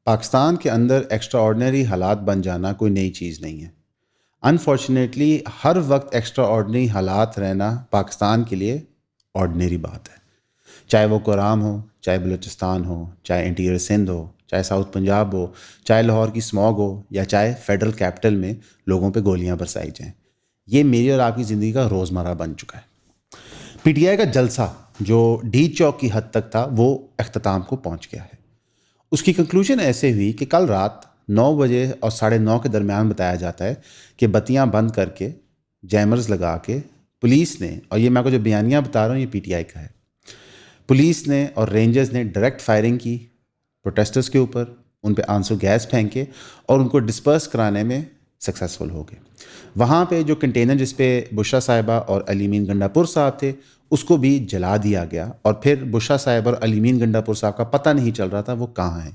پاکستان کے اندر extra ordinary حالات بن جانا کوئی نئی چیز نہیں ہے۔ انفارچونیٹلی ہر وقت ایکسٹرا آرڈنری حالات رہنا پاکستان کے لیے آرڈنری بات ہے، چاہے وہ کورام ہو، چاہے بلوچستان ہو، چاہے انٹیریئر سندھ ہو، چاہے ساؤتھ پنجاب ہو، چاہے لاہور کی اسموگ ہو، یا چاہے فیڈرل کیپٹل میں لوگوں پہ گولیاں برسائی جائیں۔ یہ میری اور آپ کی زندگی کا روزمرہ بن چکا ہے۔ پی ٹی آئی کا جلسہ جو ڈی چوک کی حد تک تھا وہ اختتام کو پہنچ گیا ہے۔ اس کی کنکلوژن ایسے ہوئی کہ کل رات 9 بجے اور 9:30 کے درمیان بتایا جاتا ہے کہ بتیاں بند کر کے جیمرز لگا کے پولیس نے، اور یہ میں کو جو بیانیہ بتا رہا ہوں یہ پی ٹی آئی کا ہے، پولیس نے اور رینجرز نے ڈائریکٹ فائرنگ کی پروٹیسٹرز کے اوپر، ان پہ آنسو گیس پھینکے اور ان کو ڈسپرس کرانے میں سکسیزفل ہو گئے۔ وہاں پہ جو کنٹینر جس پہ بشرا صاحبہ اور علی مین گنڈا پور صاحب تھے اس کو بھی جلا دیا گیا، اور پھر بشرا صاحب اور علی مین گنڈا پور صاحب کا پتہ نہیں چل رہا تھا وہ کہاں ہیں۔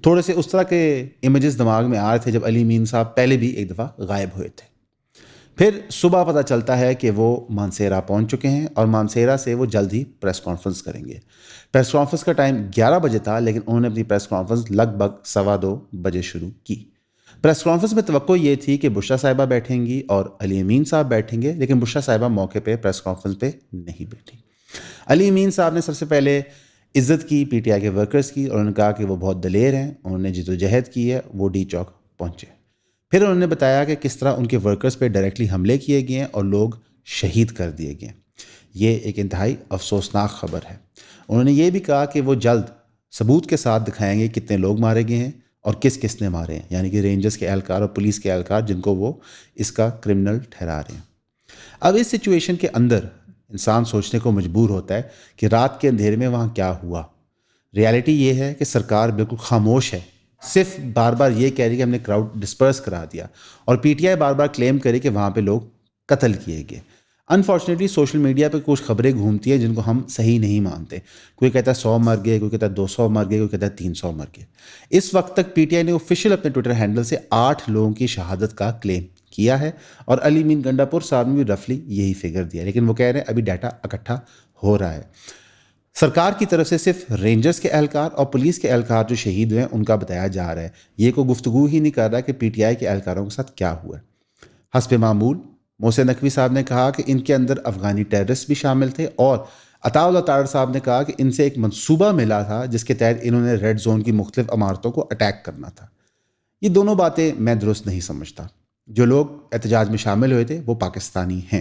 تھوڑے سے اس طرح کے امیجز دماغ میں آ رہے تھے جب علی مین صاحب پہلے بھی ایک دفعہ غائب ہوئے تھے۔ پھر صبح پتہ چلتا ہے کہ وہ مانسیرا پہنچ چکے ہیں اور مانسیرا سے وہ جلد ہی پریس کانفرنس کریں گے۔ پریس کانفرنس کا ٹائم 11 بجے تھا، لیکن انہوں نے اپنی پریس کانفرنس لگ بھگ 2:15 بجے شروع کی۔ پریس کانفرنس میں توقع یہ تھی کہ بشرا صاحبہ بیٹھیں گی اور علی امین صاحب بیٹھیں گے، لیکن بشرا صاحبہ موقع پہ پریس کانفرنس پہ نہیں بیٹھی۔ علی امین صاحب نے سب سے پہلے عزت کی پی ٹی آئی کے ورکرز کی، اور انہوں نے کہا کہ وہ بہت دلیر ہیں، انہوں نے جد و جہد کی ہے، وہ ڈی چوک پہنچے۔ پھر انہوں نے بتایا کہ کس طرح ان کے ورکرز پہ ڈائریکٹلی حملے کیے گئے ہیں اور لوگ شہید کر دیے گئے ہیں۔ یہ ایک انتہائی افسوسناک خبر ہے۔ انہوں نے یہ بھی کہا کہ وہ جلد ثبوت کے ساتھ دکھائیں گے کتنے لوگ مارے گئے ہیں اور کس کس نے مارے ہیں، یعنی کہ رینجرز کے اہلکار اور پولیس کے اہلکار جن کو وہ اس کا کرمنل ٹھہرا رہے ہیں۔ اب اس سچویشن کے اندر انسان سوچنے کو مجبور ہوتا ہے کہ رات کے اندھیرے میں وہاں کیا ہوا۔ ریالٹی یہ ہے کہ سرکار بالکل خاموش ہے، صرف بار بار یہ کہہ رہی کہ ہم نے کراؤڈ ڈسپرس کرا دیا، اور پی ٹی آئی بار بار کلیم کرے کہ وہاں پہ لوگ قتل کیے گئے۔ انفارچونیٹلی سوشل میڈیا پہ کچھ خبریں گھومتی ہیں جن کو ہم صحیح نہیں مانتے۔ کوئی کہتا ہے 100 مر گئے، کوئی کہتا ہے 200 مر گئے، کوئی کہتا ہے 300 مر گئے۔ اس وقت تک پی ٹی آئی نے آفیشیل اپنے ٹویٹر ہینڈل سے 8 لوگوں کی شہادت کا کلیم کیا ہے، اور علی مین گنڈا پور صاحب نے بھی رفلی یہی فگر دیا، لیکن وہ کہہ رہے ہیں ابھی ڈیٹا اکٹھا ہو رہا ہے۔ سرکار کی طرف سے صرف رینجرز کے اہلکار اور پولیس کے اہلکار جو شہید ہوئے ہیں ان کا بتایا جا رہا ہے، یہ کوئی گفتگو ہی نہیں کر رہا کہ پی ٹی آئی کے اہلکاروں کے ساتھ کیا ہوا ہے۔ حسب معمول محسن نقوی صاحب نے کہا کہ ان کے اندر افغانی ٹیررسٹ بھی شامل تھے، اور عطا اللہ طاہر صاحب نے کہا کہ ان سے ایک منصوبہ ملا تھا جس کے تحت انہوں نے ریڈ زون کی مختلف عمارتوں کو اٹیک کرنا تھا۔ یہ دونوں باتیں میں درست نہیں سمجھتا۔ جو لوگ احتجاج میں شامل ہوئے تھے وہ پاکستانی ہیں۔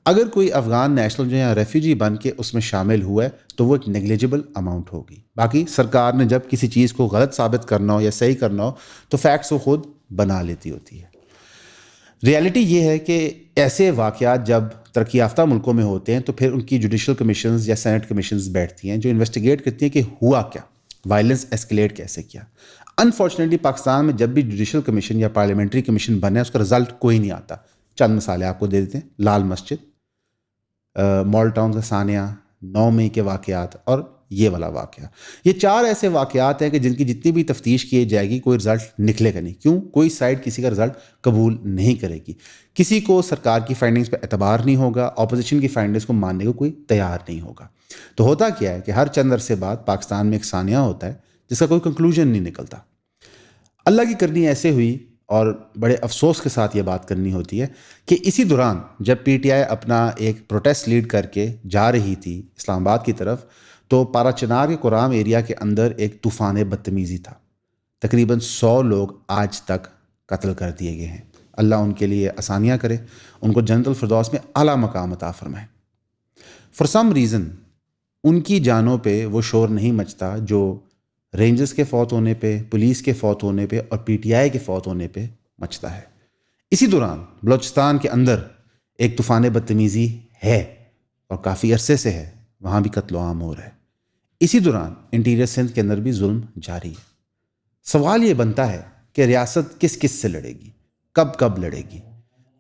اگر کوئی افغان نیشنل جو ہے ریفیوجی بن کے اس میں شامل ہوا ہے تو وہ ایک نیگلیجبل اماؤنٹ ہوگی۔ باقی سرکار نے جب کسی چیز کو غلط ثابت کرنا ہو یا صحیح کرنا ہو تو فیکٹس وہ خود بنا لیتی ہوتی ہے۔ ریالٹی یہ ہے کہ ایسے واقعات جب ترقی یافتہ ملکوں میں ہوتے ہیں تو پھر ان کی جوڈیشل کمیشنز یا سینٹ کمیشنز بیٹھتی ہیں جو انویسٹیگیٹ کرتی ہیں کہ ہوا کیا، وائلنس ایسکلیٹ کیسے کیا۔ انفارچونیٹلی پاکستان میں جب بھی جوڈیشل کمیشن یا پارلیمنٹری کمیشن بنے اس کا رزلٹ کوئی نہیں آتا۔ چند مثالیں آپ کو دے دیتے ہیں، لال مسجد، مال ٹاؤن کا سانیہ، 9 مئی کے واقعات اور یہ والا واقعہ۔ یہ 4 ایسے واقعات ہیں کہ جن کی جتنی بھی تفتیش کی جائے گی کوئی رزلٹ نکلے گا نہیں۔ کیوں؟ کوئی سائڈ کسی کا رزلٹ قبول نہیں کرے گی، کسی کو سرکار کی فائنڈنگز پہ اعتبار نہیں ہوگا، اپوزیشن کی فائنڈنگز کو ماننے کو کوئی تیار نہیں ہوگا۔ تو ہوتا کیا ہے کہ ہر چند عرصے بعد پاکستان میں ایک سانیہ ہوتا ہے جس کا کوئی کنکلوژن نہیں نکلتا۔ اللہ کی کرنی ایسے ہوئی، اور بڑے افسوس کے ساتھ یہ بات کرنی ہوتی ہے کہ اسی دوران جب پی ٹی آئی اپنا ایک پروٹیسٹ لیڈ کر کے جا رہی تھی اسلام آباد کی طرف تو پارا چنار کے کورام ایریا کے اندر ایک طوفان بدتمیزی تھا۔ تقریباً 100 لوگ آج تک قتل کر دیے گئے ہیں۔ اللہ ان کے لیے آسانیاں کرے، ان کو جنت الفردوس میں اعلیٰ مقام عطا فرمائے۔ فار سم ریزن ان کی جانوں پہ وہ شور نہیں مچتا جو رینجرز کے فوت ہونے پہ، پولیس کے فوت ہونے پہ اور پی ٹی آئی کے فوت ہونے پہ مچتا ہے۔ اسی دوران بلوچستان کے اندر ایک طوفان بدتمیزی ہے اور کافی عرصے سے ہے، وہاں بھی قتل و عام ہو رہا ہے۔ اسی دوران انٹیریئر سندھ کے اندر بھی ظلم جاری ہے۔ سوال یہ بنتا ہے کہ ریاست کس کس سے لڑے گی، کب لڑے گی،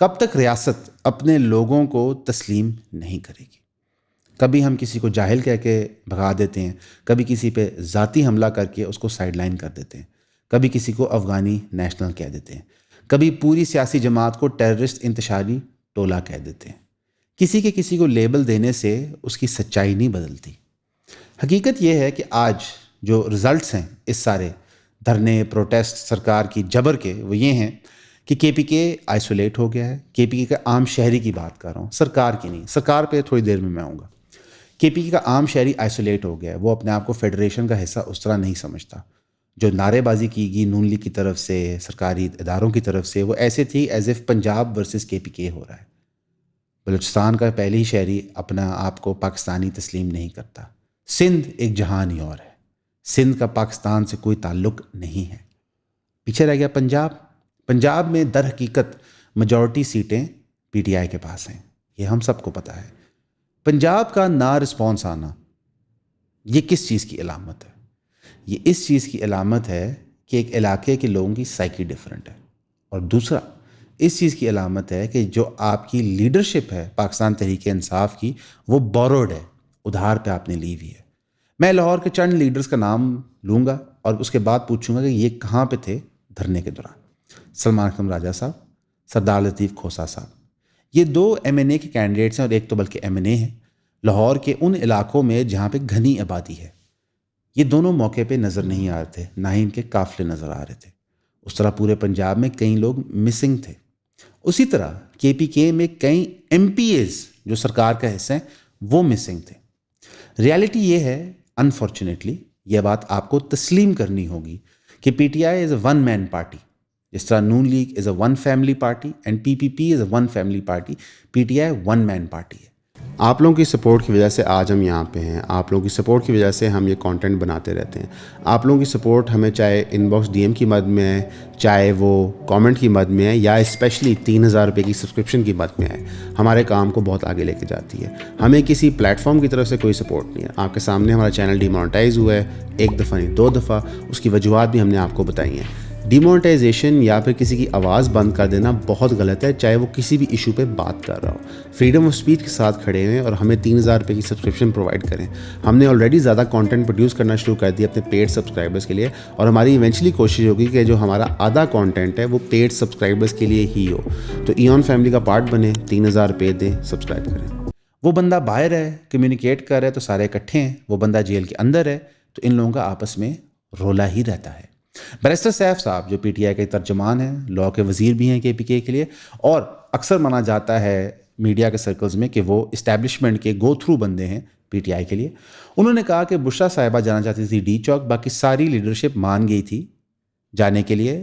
کب تک ریاست اپنے لوگوں کو تسلیم نہیں کرے گی۔ کبھی ہم کسی کو جاہل کہہ کے بھگا دیتے ہیں، کبھی کسی پہ ذاتی حملہ کر کے اس کو سائڈ لائن کر دیتے ہیں، کبھی کسی کو افغانی نیشنل کہہ دیتے ہیں، کبھی پوری سیاسی جماعت کو ٹیررسٹ انتشاری ٹولہ کہہ دیتے ہیں۔ کسی کو لیبل دینے سے اس کی سچائی نہیں بدلتی۔ حقیقت یہ ہے کہ آج جو رزلٹس ہیں اس سارے دھرنے پروٹیسٹ سرکار کی جبر کے وہ یہ ہیں کہ کے پی کے آئسولیٹ ہو گیا ہے. کے پی کے کا عام شہری کی بات کر رہا ہوں, سرکار کی نہیں. سرکار پہ تھوڑی دیر میں آؤں گا. کے پی کے کا عام شہری آئسولیٹ ہو گیا ہے. وہ اپنے آپ کو فیڈریشن کا حصہ اس طرح نہیں سمجھتا. جو نعرے بازی کی گئی نون لیگ کی طرف سے, سرکاری اداروں کی طرف سے, وہ ایسے تھی ایز اف پنجاب ورسز کے پی کے ہو رہا ہے. بلوچستان کا پہلی شہری اپنا آپ کو پاکستانی تسلیم نہیں کرتا. سندھ ایک جہان ہی اور ہے. سندھ کا پاکستان سے کوئی تعلق نہیں ہے. پیچھے رہ گیا پنجاب. پنجاب میں در حقیقت میجورٹی سیٹیں پی ٹی آئی کے پاس ہیں, یہ ہم سب کو پتہ ہے. پنجاب کا نا رسپانس آنا یہ کس چیز کی علامت ہے؟ یہ اس چیز کی علامت ہے کہ ایک علاقے کے لوگوں کی سائیکی ڈفرینٹ ہے. اور دوسرا اس چیز کی علامت ہے کہ جو آپ کی لیڈرشپ ہے پاکستان تحریک انصاف کی, وہ بوروڈ ہے, ادھار پہ آپ نے لی ہوئی ہے. میں لاہور کے چند لیڈرز کا نام لوں گا اور اس کے بعد پوچھوں گا کہ یہ کہاں پہ تھے دھرنے کے دوران. سلمان اکرم راجہ صاحب, سردار لطیف کھوسہ صاحب, یہ 2 ایم این اے کے کینڈیڈیٹس ہیں, اور ایک تو بلکہ ایم این اے ہیں لاہور کے ان علاقوں میں جہاں پہ گھنی آبادی ہے. یہ دونوں موقع پہ نظر نہیں آ رہے تھے, نہ ہی ان کے قافلے نظر آ رہے تھے. اس طرح پورے پنجاب میں کئی لوگ مسنگ تھے. اسی طرح کے پی کے میں کئی ایم پی ایز جو سرکار کا حصہ ہیں وہ مسنگ تھے. ریالٹی یہ ہے, انفارچونیٹلی یہ بات آپ کو تسلیم کرنی ہوگی کہ P T I is a one man party. جس طرح Noon League is a one family party and P P P is a one family party, P T I one man party ہے. آپ لوگوں کی سپورٹ کی وجہ سے آج ہم یہاں پہ ہیں. آپ لوگوں کی سپورٹ کی وجہ سے ہم یہ کانٹینٹ بناتے رہتے ہیں. آپ لوگوں کی سپورٹ ہمیں چاہے ان باکس ڈی ایم کی مد میں ہے, چاہے وہ کامنٹ کی مد میں ہے, یا اسپیشلی 3000 روپے کی سبسکرپشن کی مد میں ہے, ہمارے کام کو بہت آگے لے کے جاتی ہے. ہمیں کسی پلیٹ فارم کی طرف سے کوئی سپورٹ نہیں ہے. آپ کے سامنے ہمارا چینل ڈیمونٹائز ہوا ہے, 1 دفعہ نہیں 2 دفعہ. اس کی وجوہات بھی ہم نے آپ کو بتائی ہیں. ڈیمونٹائزیشن یا پھر کسی کی آواز بند کر دینا بہت غلط ہے, چاہے وہ کسی بھی ایشو پہ بات کر رہا ہو. فریڈم آف اسپیچ کے ساتھ کھڑے ہوئے اور ہمیں 3000 روپے کی سبسکرپشن پرووائڈ کریں. ہم نے آلریڈی زیادہ کانٹینٹ پروڈیوس کرنا شروع کر دیا اپنے پیڈ سبسکرائبرس کے لیے, اور ہماری ایونچولی کوشش ہوگی کہ جو ہمارا آدھا کانٹینٹ ہے وہ پیڈ سبسکرائبرس کے لیے ہی ہو. تو ایون فیملی کا پارٹ بنے, 3000 روپے دیں, سبسکرائب کریں. وہ بندہ باہر ہے, کمیونیکیٹ کر رہا ہے تو سارے اکٹھے ہیں. وہ بندہ جیل کے اندر ہے تو ان لوگوں کا آپس میں رولا ہی رہتا ہے. بیرسٹر سیف صاحب جو پی ٹی آئی کے ترجمان ہیں, لاء کے وزیر بھی ہیں کے پی کے لیے, اور اکثر مانا جاتا ہے میڈیا کے سرکلز میں کہ وہ اسٹیبلشمنٹ کے گو تھرو بندے ہیں پی ٹی آئی کے لیے. انہوں نے کہا کہ بشرا صاحبہ جانا چاہتی تھی ڈی چوک, باقی ساری لیڈرشپ مان گئی تھی جانے کے لیے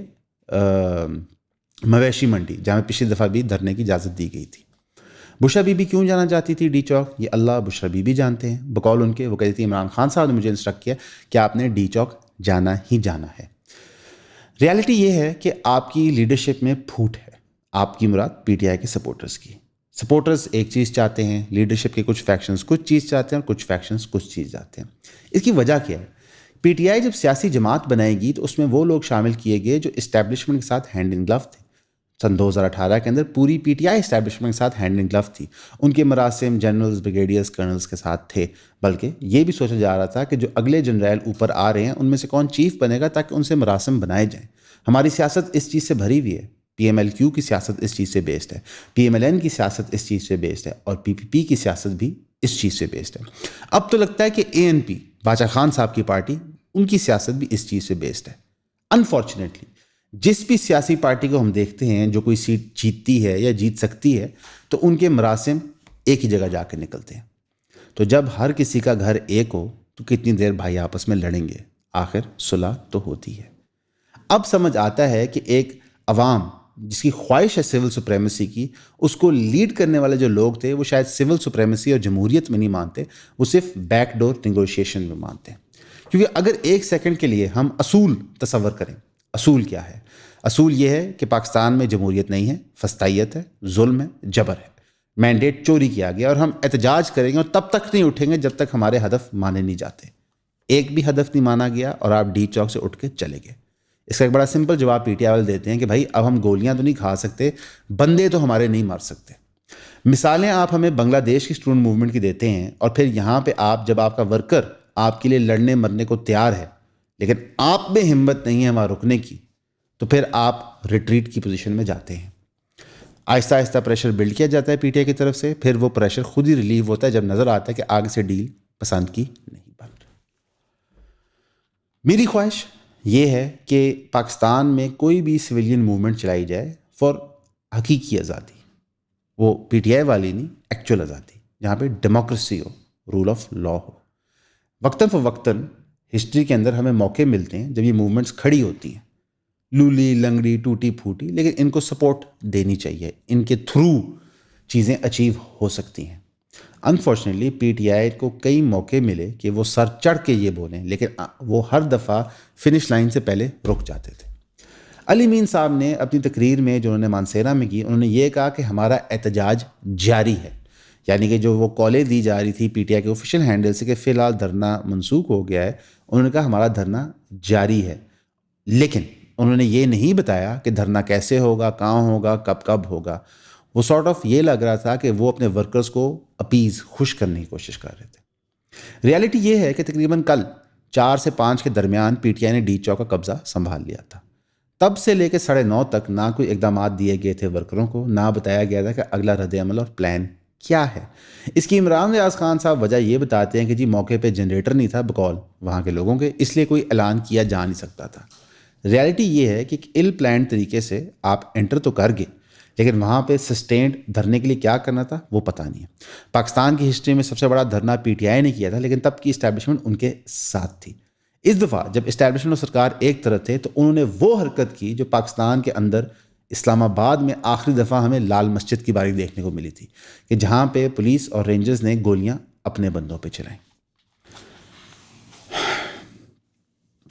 مویشی منڈی, جہاں پچھلی دفعہ بھی دھرنے کی اجازت دی گئی تھی. بشرا بی بی کیوں جانا چاہتی تھی ڈی چوک, یہ اللہ بشرا بی بی جانتے ہیں. بقول ان کے وہ کہتی تھی عمران خان صاحب نے مجھے انسٹرکٹ کیا کہ آپ نے ڈی چوک جانا ہی جانا ہے. ریالٹی یہ ہے کہ آپ کی لیڈرشپ میں پھوٹ ہے. آپ کی مراد پی ٹی آئی کے سپورٹرز کی. سپورٹرز ایک چیز چاہتے ہیں, لیڈرشپ کے کچھ فیکشنز کچھ چیز چاہتے ہیں, اور کچھ فیکشنز کچھ چیز چاہتے ہیں. اس کی وجہ کیا ہے؟ پی ٹی آئی جب سیاسی جماعت بنائے گی تو اس میں وہ لوگ شامل کیے گئے جو اسٹیبلشمنٹ کے ساتھ ہینڈ ان گلو تھے. سن 2018 کے اندر پوری پی ٹی آئی اسٹیبلشمنٹ کے ساتھ ہینڈ ان گلو تھی. ان کے مراسم جنرلز, بریگیڈیئرز, کرنلز کے ساتھ تھے. بلکہ یہ بھی سوچا جا رہا تھا کہ جو اگلے جنرل اوپر آ رہے ہیں ان میں سے کون چیف بنے گا تاکہ ان سے مراسم بنائے جائیں. ہماری سیاست اس چیز سے بھری ہوئی ہے. پی ایم ایل کیو کی سیاست اس چیز سے بیسڈ ہے, پی ایم ایل این کی سیاست اس چیز سے بیسڈ ہے, اور پی پی پی کی سیاست بھی اس چیز سے بیسڈ ہے. اب تو لگتا ہے کہ اے این پی, باچا خان صاحب کی پارٹی, ان کی سیاست بھی اس چیز سے بیسڈ ہے. انفارچونیٹلی جس بھی سیاسی پارٹی کو ہم دیکھتے ہیں جو کوئی سیٹ جیتتی ہے یا جیت سکتی ہے تو ان کے مراسم ایک ہی جگہ جا کے نکلتے ہیں. تو جب ہر کسی کا گھر ایک ہو تو کتنی دیر بھائی آپس میں لڑیں گے, آخر صلح تو ہوتی ہے. اب سمجھ آتا ہے کہ ایک عوام جس کی خواہش ہے سول سپریمیسی کی, اس کو لیڈ کرنے والے جو لوگ تھے وہ شاید سول سپریمیسی اور جمہوریت میں نہیں مانتے, وہ صرف بیک ڈور نیگوشیشن میں مانتے ہیں. کیونکہ اگر ایک سیکنڈ کے لیے ہم اصول تصور کریں, اصول کیا ہے؟ اصول یہ ہے کہ پاکستان میں جمہوریت نہیں ہے, فسطائیت ہے, ظلم ہے, جبر ہے, مینڈیٹ چوری کیا گیا, اور ہم احتجاج کریں گے اور تب تک نہیں اٹھیں گے جب تک ہمارے ہدف مانے نہیں جاتے. ایک بھی ہدف نہیں مانا گیا اور آپ ڈی چوک سے اٹھ کے چلے گئے. اس کا ایک بڑا سمپل جواب پی ٹی آئی والے دیتے ہیں کہ بھائی اب ہم گولیاں تو نہیں کھا سکتے, بندے تو ہمارے نہیں مار سکتے. مثالیں آپ ہمیں بنگلہ دیش کی اسٹوڈنٹ موومنٹ کی دیتے ہیں, اور پھر یہاں پہ آپ جب آپ کا ورکر آپ کے لیے لڑنے مرنے کو تیار ہے لیکن آپ میں ہمت نہیں ہے وہاں رکنے کی, تو پھر آپ ریٹریٹ کی پوزیشن میں جاتے ہیں. آہستہ آہستہ پریشر بلڈ کیا جاتا ہے پی ٹی آئی کی طرف سے, پھر وہ پریشر خود ہی ریلیو ہوتا ہے جب نظر آتا ہے کہ آگے سے ڈیل پسند کی نہیں بن رہی. میری خواہش یہ ہے کہ پاکستان میں کوئی بھی سویلین موومنٹ چلائی جائے فار حقیقی آزادی، وہ پی ٹی آئی والی نہیں، ایکچوئل آزادی، جہاں پہ ڈیموکریسی ہو، رول آف لا ہو۔ وقتاً فوقتاً ہسٹری کے اندر ہمیں موقع ملتے ہیں جب یہ موومنٹس کھڑی ہوتی ہیں، لولی لنگڑی ٹوٹی پھوٹی، لیکن ان کو سپورٹ دینی چاہیے، ان کے تھرو چیزیں اچیو ہو سکتی ہیں۔ انفارچونیٹلی پی ٹی آئی کو کئی موقع ملے کہ وہ سر چڑھ کے یہ بولیں، لیکن وہ ہر دفعہ فنش لائن سے پہلے رک جاتے تھے۔ علی مین صاحب نے اپنی تقریر میں جو انہوں نے مانسیرا میں کی، انہوں نے یہ کہا کہ ہمارا احتجاج جاری ہے، یعنی کہ جو وہ کالیں دی جا رہی تھی پی ٹی آئی کے آفیشیل ہینڈل سے کہ فی الحال دھرنا منسوخ ہو گیا ہے، انہوں نے کہا ہمارا دھرنا جاری ہے، لیکن انہوں نے یہ نہیں بتایا کہ دھرنا کیسے ہوگا، کہاں ہوگا، کب ہوگا۔ وہ سارٹ آف یہ لگ رہا تھا کہ وہ اپنے ورکرز کو اپیز، خوش کرنے کی کوشش کر رہے تھے۔ ریالٹی یہ ہے کہ تقریباً کل 4 سے 5 کے درمیان پی ٹی آئی نے ڈی چوک کا قبضہ سنبھال لیا تھا۔ تب سے لے کے 9:30 تک نہ کوئی اقدامات دیے گئے تھے ورکروں کو، نہ بتایا گیا تھا کہ اگلا رد عمل اور پلان کیا ہے۔ اس کی عمران ریاض خان صاحب وجہ یہ بتاتے ہیں کہ جی موقع پہ جنریٹر نہیں تھا بقول وہاں کے لوگوں کے، اس لیے کوئی اعلان کیا جا نہیں سکتا تھا۔ ریالٹی یہ ہے کہ ایک ill planned طریقے سے آپ انٹر تو کر گئے، لیکن وہاں پہ سسٹینڈ دھرنے کے لیے کیا کرنا تھا وہ پتہ نہیں ہے۔ پاکستان کی ہسٹری میں سب سے بڑا دھرنا پی ٹی آئی نے کیا تھا، لیکن تب کی اسٹیبلشمنٹ ان کے ساتھ تھی۔ اس دفعہ جب اسٹیبلشمنٹ اور سرکار ایک طرف تھے تو انہوں نے وہ حرکت کی جو پاکستان کے اندر اسلام آباد میں آخری دفعہ ہمیں لال مسجد کی باری دیکھنے کو ملی تھی، کہ جہاں پہ پولیس اور رینجرز نے گولیاں اپنے بندوں پہ چلائیں۔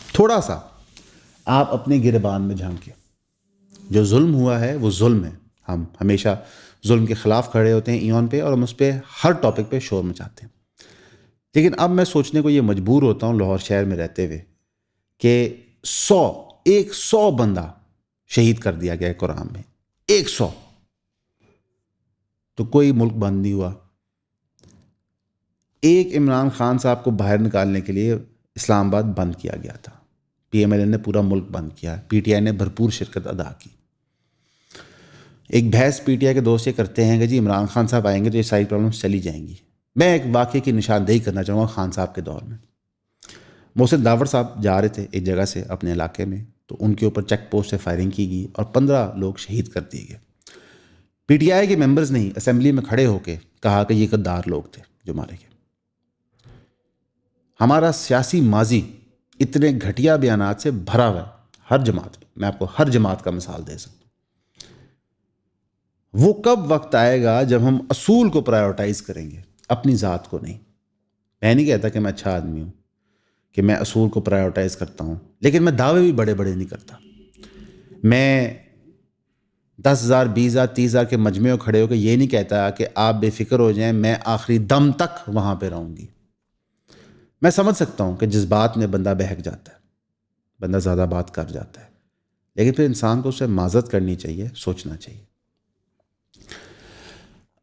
تھوڑا سا آپ اپنے گربان میں جھانکیں، جو ظلم ہوا ہے وہ ظلم ہے۔ ہم ہمیشہ ظلم کے خلاف کھڑے ہوتے ہیں ایون پہ، اور ہم اس پہ ہر ٹاپک پہ شور مچاتے ہیں، لیکن اب میں سوچنے کو یہ مجبور ہوتا ہوں لاہور شہر میں رہتے ہوئے کہ 100 بندہ شہید کر دیا گیا ہے قرآن میں، 100، تو کوئی ملک بند نہیں ہوا۔ ایک عمران خان صاحب کو باہر نکالنے کے لیے اسلام آباد بند کیا گیا تھا، پی ایم ایل این نے پورا ملک بند کیا، پی ٹی آئی نے بھرپور شرکت ادا کی۔ ایک بحث پی ٹی آئی کے دوست یہ کرتے ہیں کہ جی عمران خان صاحب آئیں گے تو یہ ساری پرابلمس چلی جائیں گی۔ میں ایک واقعے کی نشاندہی کرنا چاہوں گا خان صاحب کے دور میں۔ محسن داور صاحب جا رہے تھے ایک جگہ سے اپنے علاقے میں، تو ان کے اوپر چیک پوسٹ سے فائرنگ کی گئی اور 15 لوگ شہید کر دیے گئے۔ پی ٹی آئی کے ممبرز نے اسمبلی میں کھڑے ہو کے کہا کہ یہ غدار لوگ تھے جو مارے گئے۔ ہمارا سیاسی ماضی اتنے گھٹیا بیانات سے بھرا ہوا ہے، ہر جماعت میں آپ کو ہر جماعت کا مثال دے سکتا ہوں۔ وہ کب وقت آئے گا جب ہم اصول کو پرائیورٹائز کریں گے، اپنی ذات کو نہیں۔ میں نہیں کہتا کہ میں اچھا آدمی ہوں، کہ میں اصول کو پرائیورٹائز کرتا ہوں، لیکن میں دعوے بھی بڑے بڑے نہیں کرتا۔ میں 10,000 20,000 30,000 کے مجمع میں کھڑے ہو کے یہ نہیں کہتا کہ آپ بے فکر ہو جائیں، میں آخری دم تک وہاں پہ رہوں گی۔ میں سمجھ سکتا ہوں کہ جذبات میں بندہ بہک جاتا ہے، بندہ زیادہ بات کر جاتا ہے، لیکن پھر انسان کو اس سے معذرت کرنی چاہیے، سوچنا چاہیے۔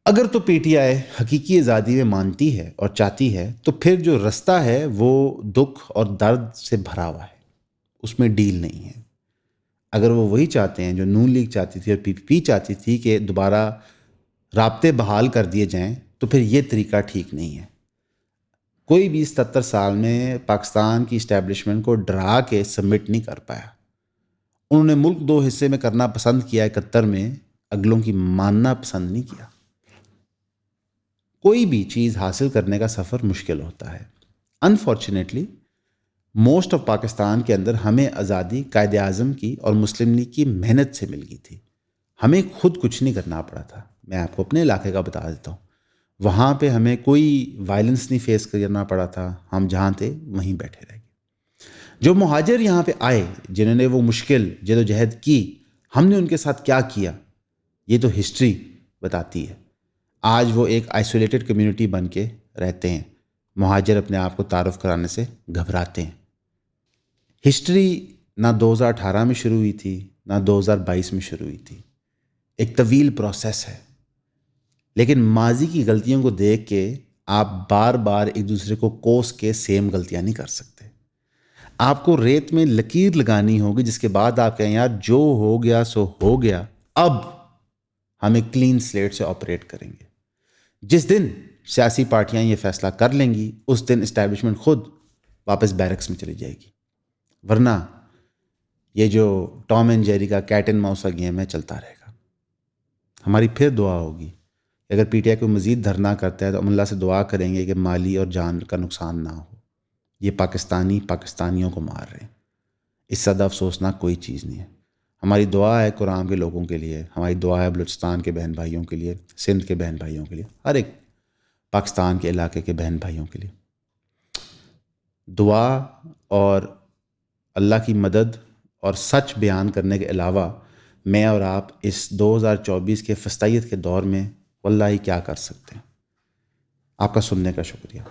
اگر تو پی ٹی آئی حقیقی آزادی میں مانتی ہے اور چاہتی ہے تو پھر جو رستہ ہے وہ دکھ اور درد سے بھرا ہوا ہے، اس میں ڈیل نہیں ہے۔ اگر وہ وہی چاہتے ہیں جو نون لیگ چاہتی تھی اور پی پی پی چاہتی تھی کہ دوبارہ رابطے بحال کر دیے جائیں، تو پھر یہ طریقہ ٹھیک نہیں ہے۔ کوئی بھی 77 سال میں پاکستان کی اسٹیبلشمنٹ کو ڈرا کے سبمٹ نہیں کر پایا۔ انہوں نے ملک 2 حصے میں کرنا پسند کیا 71 میں، اگلوں کی ماننا پسند نہیں کیا۔ کوئی بھی چیز حاصل کرنے کا سفر مشکل ہوتا ہے۔ انفارچونیٹلی موسٹ آف پاکستان کے اندر ہمیں آزادی قائد اعظم کی اور مسلم لیگ کی محنت سے مل گئی تھی، ہمیں خود کچھ نہیں کرنا پڑا تھا۔ میں آپ کو اپنے علاقے کا بتا دیتا ہوں، وہاں پہ ہمیں کوئی وائلنس نہیں فیس کرنا پڑا تھا، ہم جہاں تھے وہیں بیٹھے رہ گئے۔ جو مہاجر یہاں پہ آئے، جنہوں نے وہ مشکل جدوجہد کی، ہم نے ان کے ساتھ کیا کیا، یہ تو ہسٹری بتاتی ہے۔ آج وہ ایک آئسولیٹڈ کمیونٹی بن کے رہتے ہیں، مہاجر اپنے آپ کو تعارف کرانے سے گھبراتے ہیں۔ ہسٹری نہ 2018 میں شروع ہوئی تھی نہ 2022 میں شروع ہوئی تھی، ایک طویل پروسیس ہے، لیکن ماضی کی غلطیوں کو دیکھ کے آپ بار بار ایک دوسرے کو کوس کے سیم غلطیاں نہیں کر سکتے۔ آپ کو ریت میں لکیر لگانی ہوگی جس کے بعد آپ کہیں یار جو ہو گیا سو ہو گیا، اب ہم ایک کلین سلیٹ سے آپریٹ کریں گے۔ جس دن سیاسی پارٹیاں یہ فیصلہ کر لیں گی، اس دن اسٹیبلشمنٹ خود واپس بیرکس میں چلی جائے گی، ورنہ یہ جو ٹام اینڈ جیری کا کیٹ اینڈ ماؤس کا گیم ہے چلتا رہے گا. ہماری پھر دعا ہوگی. اگر پی ٹی آئی کو مزید دھرنا کرتا ہے تو ہم اللہ سے دعا کریں گے کہ مالی اور جان کا نقصان نہ ہو. یہ پاکستانیوں کو مار رہے ہیں. اس سے زیادہ افسوسناک کوئی چیز نہیں ہے. ہماری دعا ہے قرآن کے لوگوں کے لیے, ہماری دعا ہے بلوچستان کے بہن بھائیوں کے لیے, سندھ کے بہن بھائیوں کے لیے, ہر ایک پاکستان کے علاقے کے بہن بھائیوں کے لیے. دعا اور اللہ کی مدد اور سچ بیان کرنے کے علاوہ میں اور آپ اس 2024 کے فسطائیت کے دور میں واللہ کیا کر سکتے ہیں. آپ کا سننے کا شکریہ.